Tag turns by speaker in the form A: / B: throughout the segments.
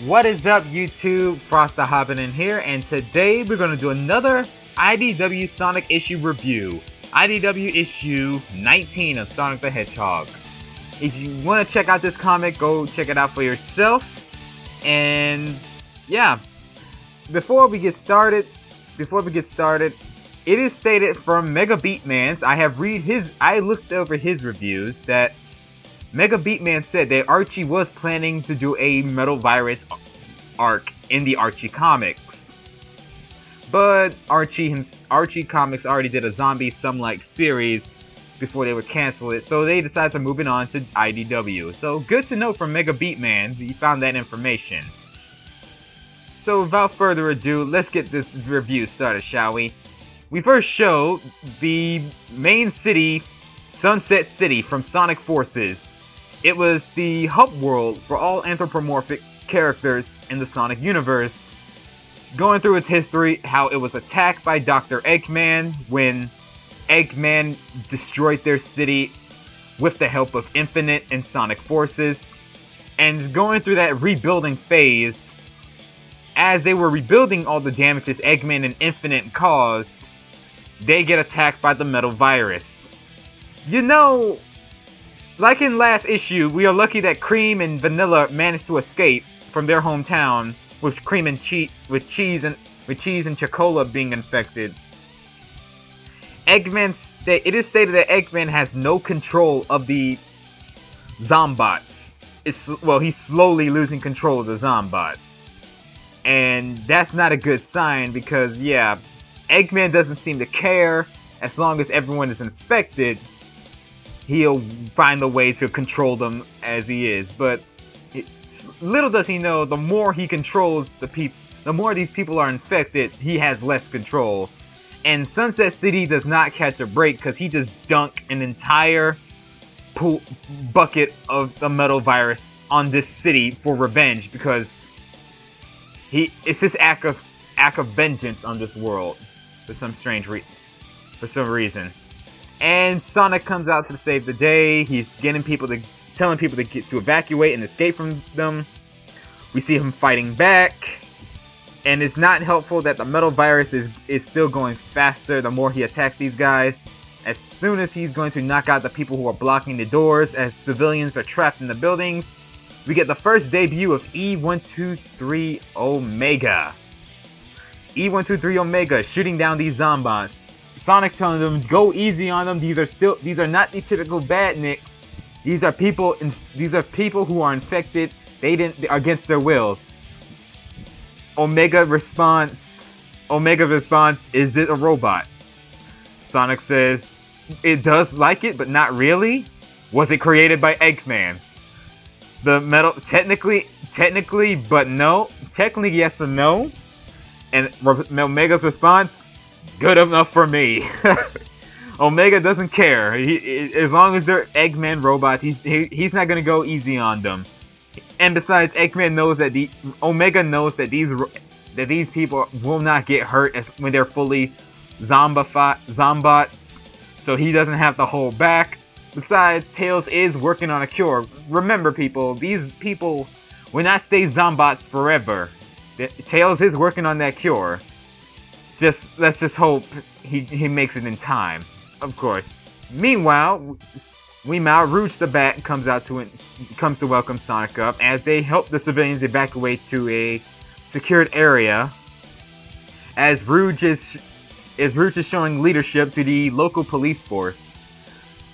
A: What is up, YouTube? Frost the Hobidon here, and today we're going to do another IDW Sonic issue review. IDW issue 19 of Sonic the Hedgehog. If you want to check out this comic, go check it out for yourself. And yeah, before we get started, it is stated from Mega Beatman's. I looked over his reviews that Mega Beatman said that Archie was planning to do a Metal Virus arc in the Archie comics. But Archie Comics already did a Zombie Some-like series before they would cancel it, so they decided to move it on to IDW. So good to know from Mega Beatman, he found that information. So without further ado, let's get this review started, shall we? We first show the main city, Sunset City, from Sonic Forces. It was the hub world for all anthropomorphic characters in the Sonic universe. Going through its history, how it was attacked by Dr. Eggman when Eggman destroyed their city with the help of Infinite and Sonic Forces. And going through that rebuilding phase, as they were rebuilding all the damages Eggman and Infinite caused, they get attacked by the Metal Virus. You know, like in last issue, we are lucky that Cream and Vanilla managed to escape from their hometown with cheese and Chocola being infected. It is stated that Eggman has no control of the Zombots. He's slowly losing control of the Zombots. And that's not a good sign because, yeah, Eggman doesn't seem to care. As long as everyone is infected, he'll find a way to control them as he is. But little does he know, the more he controls the more these people are infected, he has less control. And Sunset City does not catch a break because he just dunked an entire bucket of the Metal Virus on this city for revenge because it's his act of vengeance on this world for some reason. And Sonic comes out to save the day. He's telling people to evacuate and escape from them. We see him fighting back. And it's not helpful that the Metal Virus is still going faster the more he attacks these guys. As soon as he's going to knock out the people who are blocking the doors as civilians are trapped in the buildings, we get the first debut of E123 Omega. E123 Omega shooting down these Zombots. Sonic's telling them, go easy on them. These are not the typical badniks. These are people who are infected. Against their will. Omega's response, is it a robot? Sonic says, it does like it, but not really. Was it created by Eggman? Technically, but no. Technically, yes and no. And Omega's response, good enough for me. Omega doesn't care. As long as they're Eggman robots, he's not gonna go easy on them. And besides, Omega knows that these people will not get hurt when they're fully zombots, so he doesn't have to hold back. Besides, Tails is working on a cure. Remember, people, these people will not stay zombots forever. Tails is working on that cure. Let's just hope he makes it in time. Of course. Meanwhile, Rouge the Bat comes to welcome Sonic up as they help the civilians evacuate to a secured area. As Rouge is showing leadership to the local police force.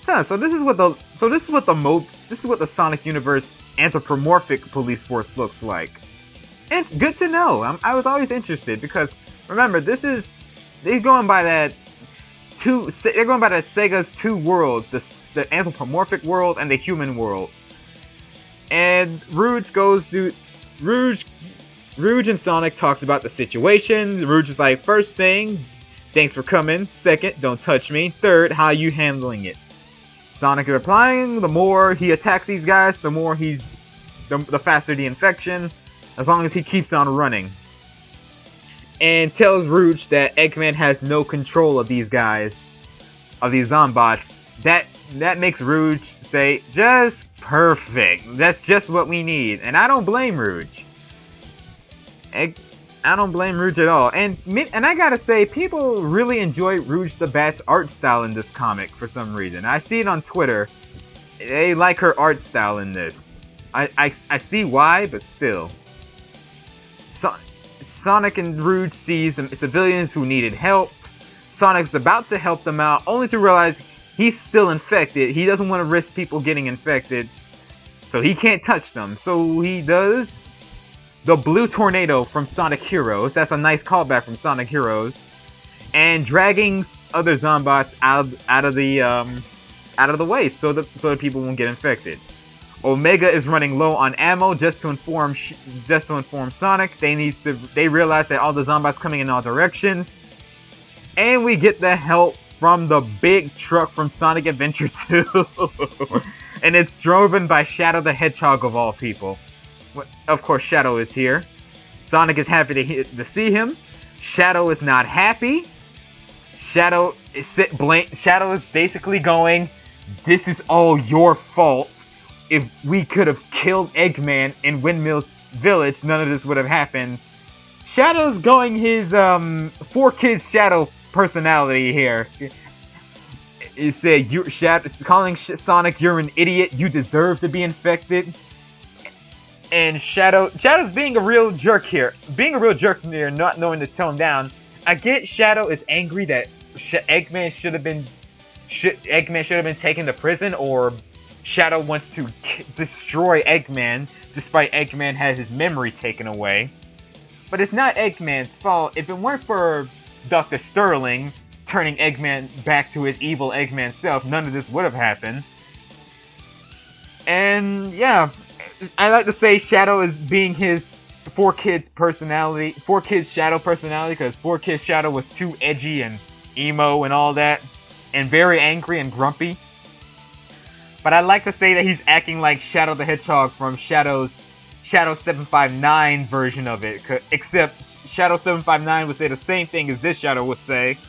A: So this is what the Sonic Universe anthropomorphic police force looks like. And it's good to know. I was always interested because remember, they're going by that Sega's two worlds, the anthropomorphic world and the human world. And Rouge and Sonic talks about the situation. Rouge is like, first thing, thanks for coming. Second, don't touch me. Third, how are you handling it? Sonic is replying, the more he attacks these guys, the faster the infection, as long as he keeps on running. And tells Rouge that Eggman has no control of these guys, of these Zombots. That makes Rouge say, just perfect. That's just what we need. And I don't blame Rouge. I don't blame Rouge at all. And I gotta say, people really enjoy Rouge the Bat's art style in this comic for some reason. I see it on Twitter. They like her art style in this. I see why, but still. Sonic and Rouge see some civilians who needed help. Sonic's about to help them out, only to realize he's still infected. He doesn't want to risk people getting infected, so he can't touch them. So he does the Blue Tornado from Sonic Heroes. That's a nice callback from Sonic Heroes. And dragging other Zombots out of the way so that people won't get infected. Omega is running low on ammo just to inform Sonic. They realize that all the Zombots coming in all directions. And we get the help from the big truck from Sonic Adventure 2. And it's driven by Shadow the Hedgehog of all people. Of course, Shadow is here. Sonic is happy to see him. Shadow is not happy. Shadow is basically going, "This is all your fault. If we could have killed Eggman in Windmill's village, none of this would have happened." Shadow's going his 4Kids Shadow personality here. He said, calling Sonic, "You're an idiot. You deserve to be infected." And Shadow's being a real jerk here. Not knowing to tone down. I get Shadow is angry that Eggman should have been taken to prison, or Shadow wants to destroy Eggman, despite Eggman has his memory taken away. But it's not Eggman's fault. If it weren't for Dr. Sterling turning Eggman back to his evil Eggman self, none of this would have happened. And yeah, I like to say Shadow is being his 4Kids Shadow personality, because 4Kids Shadow was too edgy and emo and all that, and very angry and grumpy. But I like to say that he's acting like Shadow the Hedgehog from Shadow 759 version of it, except Shadow 759 would say the same thing as this Shadow would say,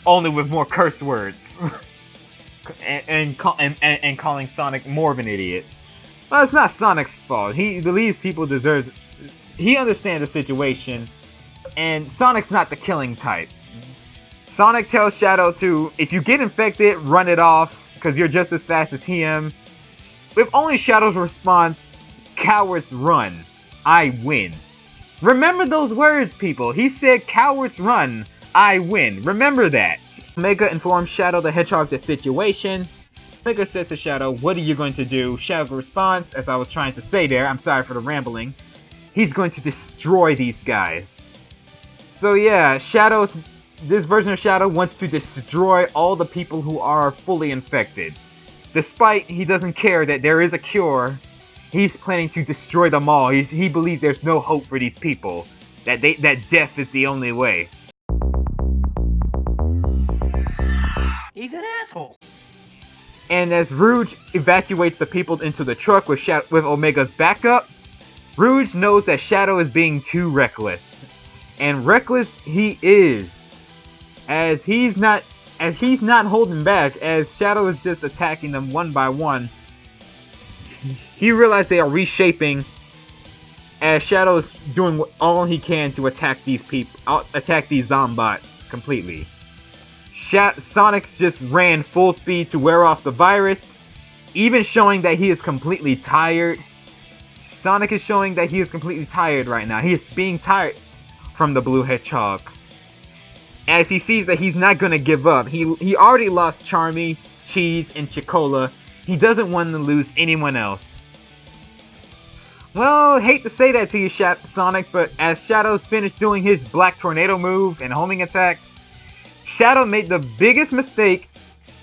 A: only with more curse words. and calling Sonic more of an idiot. Well, it's not Sonic's fault. He believes people deserve. He understands the situation, and Sonic's not the killing type. Sonic tells Shadow to, if you get infected, run it off, because you're just as fast as him. With only Shadow's response, "Cowards run, I win." Remember those words, people. He said, "Cowards run, I win." Remember that. Omega informs Shadow the Hedgehog the situation. Omega says to Shadow, "What are you going to do?" Shadow responds, as I was trying to say there, I'm sorry for the rambling, he's going to destroy these guys. So yeah, this version of Shadow wants to destroy all the people who are fully infected. Despite he doesn't care that there is a cure, he's planning to destroy them all. He believes there's no hope for these people. That death is the only way.
B: He's an asshole.
A: And as Rouge evacuates the people into the truck with Omega's backup, Rouge knows that Shadow is being too reckless. And reckless he is. As he's not holding back, as Shadow is just attacking them one by one. He realized they are reshaping, as Shadow is doing all he can to attack these Zombots completely. Sonic just ran full speed to wear off the virus, even showing that he is completely tired. Sonic is showing that he is completely tired right now. He is being tired from the Blue Hedgehog. As he sees that he's not going to give up. He already lost Charmy, Cheese, and Chicola. He doesn't want to lose anyone else. Well, hate to say that to you, Sonic, but as Shadow's finished doing his Black Tornado move and homing attacks, Shadow made the biggest mistake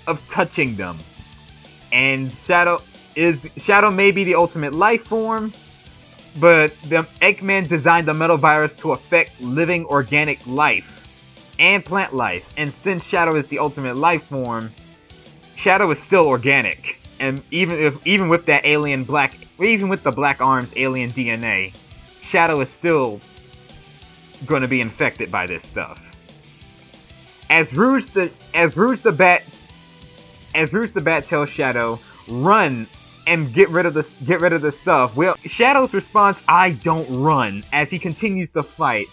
A: of touching them. And Shadow may be the ultimate life form, but the Eggman designed the metal virus to affect living organic life and plant life. And since Shadow is the ultimate life form, Shadow is still organic. And even with that even with the Black Arms alien DNA, Shadow is still going to be infected by this stuff. As Rouge the Bat tells Shadow, "Run and get rid of the stuff. Well, Shadow's response, I don't run, as he continues to fight.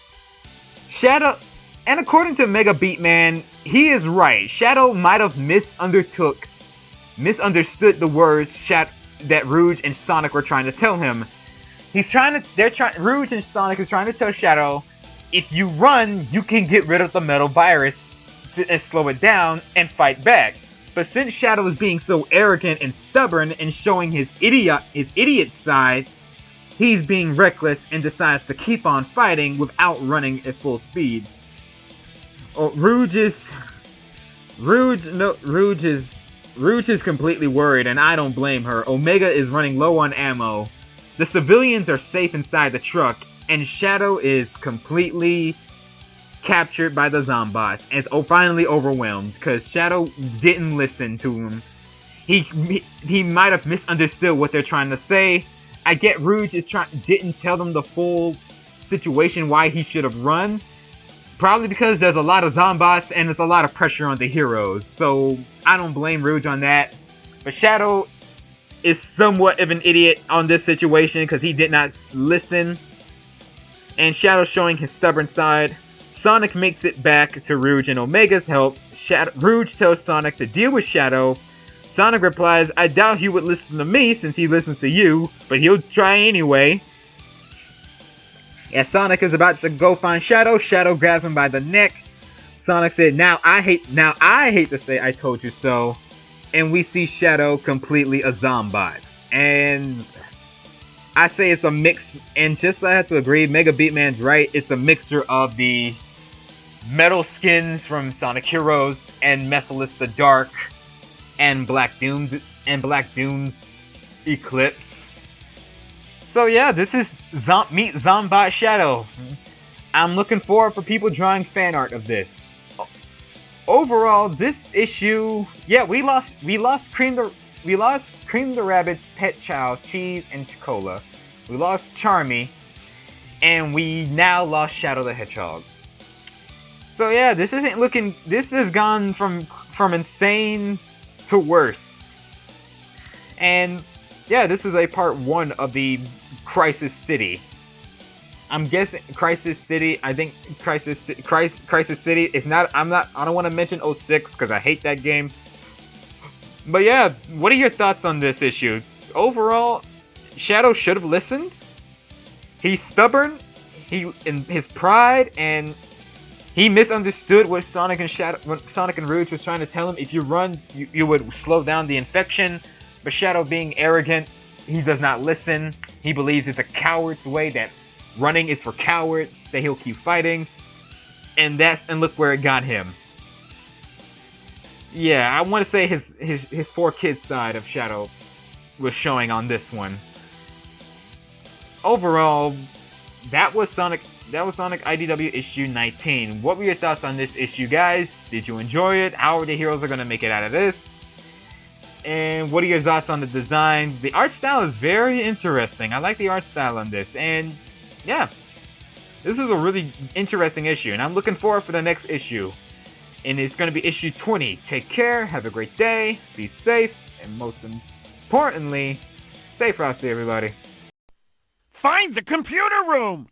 A: Shadow, and according to Mega Beatman, he is right. Shadow might have misunderstood the words that Rouge and Sonic were trying to tell him. Rouge and Sonic is trying to tell Shadow, if you run, you can get rid of the metal virus and slow it down and fight back. But since Shadow is being so arrogant and stubborn and showing his idiot side, he's being reckless and decides to keep on fighting without running at full speed. Rouge is completely worried, and I don't blame her. Omega is running low on ammo. The civilians are safe inside the truck, and Shadow is completely captured by the Zombots and is finally overwhelmed because Shadow didn't listen to him. He might have misunderstood what they're trying to say. I get Rouge didn't tell them the full situation why he should have run. Probably because there's a lot of Zombots and there's a lot of pressure on the heroes. So I don't blame Rouge on that. But Shadow is somewhat of an idiot on this situation because he did not listen. And Shadow showing his stubborn side. Sonic makes it back to Rouge and Omega's help. Rouge tells Sonic to deal with Shadow. Sonic replies, I doubt he would listen to me since he listens to you, but he'll try anyway. As Sonic is about to go find Shadow, Shadow grabs him by the neck. Sonic said, now I hate to say I told you so. And we see Shadow completely a Zombot. And I say it's a mix, and just I have to agree, Mega Beatman's right, it's a mixture of the metal skins from Sonic Heroes and Mephiles the Dark and Black Doom's Eclipse. So yeah, this is Meet Zombot Shadow. I'm looking forward for people drawing fan art of this. Overall, this issue, yeah, we lost Cream the Rabbit's pet child, Cheese and Chocola. We lost Charmy, and we now lost Shadow the Hedgehog. So yeah, this has gone from insane to worse. And yeah, this is a part 1 of the Crisis City. I'm guessing Crisis City. I think Crisis City is not. I don't want to mention 06 because I hate that game. But yeah, what are your thoughts on this issue? Overall, Shadow should have listened. He's stubborn. In his pride, and he misunderstood what Sonic and Rouge was trying to tell him. If you run, you would slow down the infection. But Shadow, being arrogant, he does not listen. He believes it's a coward's way, that running is for cowards, that he'll keep fighting. And look where it got him. Yeah, I want to say his 4 kids side of Shadow was showing on this one. Overall, that was Sonic IDW issue 19. What were your thoughts on this issue, guys? Did you enjoy it? How are the heroes going to make it out of this? And what are your thoughts on the design? The art style is very interesting. I like the art style on this. And yeah, this is a really interesting issue. And I'm looking forward for the next issue. And it's going to be issue 20. Take care. Have a great day. Be safe. And most importantly, stay frosty, everybody.
B: Find the computer room!